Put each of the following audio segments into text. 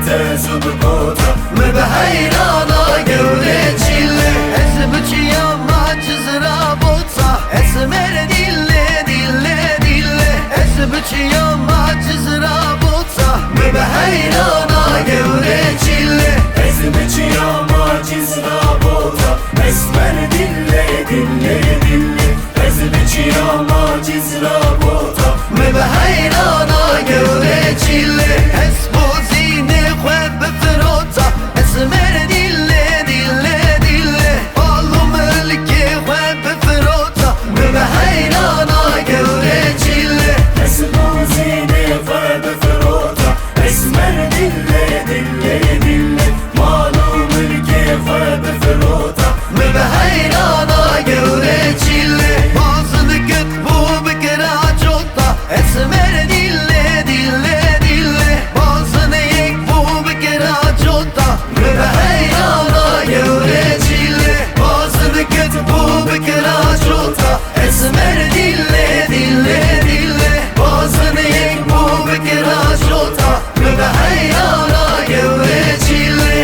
تزبطوطة مبهيرانا قولتشيلي اسمك ما جزرة بوطة اسمر ديلي ديلي ديلي اسمك ما جزرة بوطة مبهيرانا قولتشيلي اسمك ما جزرة اسمر دلي دلي دلي اسمك ما جزرة مبهيرانا قولتشيلي اسمو زيني خواب فروطة اسمر ديلي ديلي ديلي والو ملكي خواب فروطة مبهيرانا قولتشيلي اسمو زيني خواب فروطة اسمر دلي دلي دلي مالو ملكي خواب فروطة مبهيرانا قولتشيلي bazını gıt bu bıkıra çokta esmer dille dille dille bazını yek bu bıkıra çokta مبهيرانا قولتشيلي bazını gıt bu bıkıra çokta esmer dille dille dille bazını yek bu bıkıra çokta مبهيرانا قولتشيلي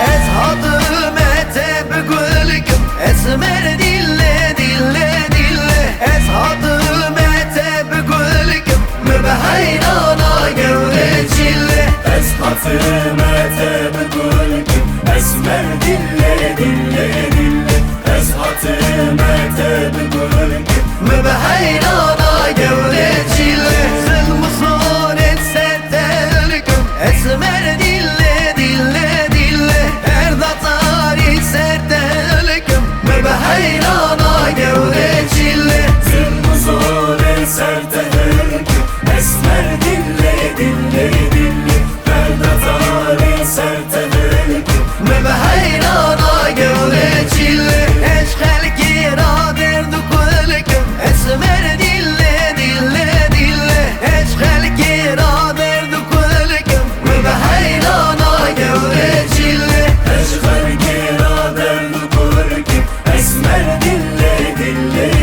ezhadım ete bugülüküm esmer dille dille dille ezhadım ete bugülüküm مبهيرانا قولتشيلي اسقطم تبقولكم اسمر دلي دلي دلي اسقطم تبقولكم مبهيرانا قولتشيلي زلمصون etsettelüküm esmer dille dille dille erda tarih sertelüküm مبهيرانا قولتشيلي زلمصور سرتهلكم اسمر دلي دلي دلي فردا طاري سرتهلكم مبهيرانا قولتشيلي eşkal kirader dukulüküm esmer dille dille dille eşkal kirader dukulüküm مبهيرانا قولتشيلي اشغل كرادر نقولكم اسمر دلي دلي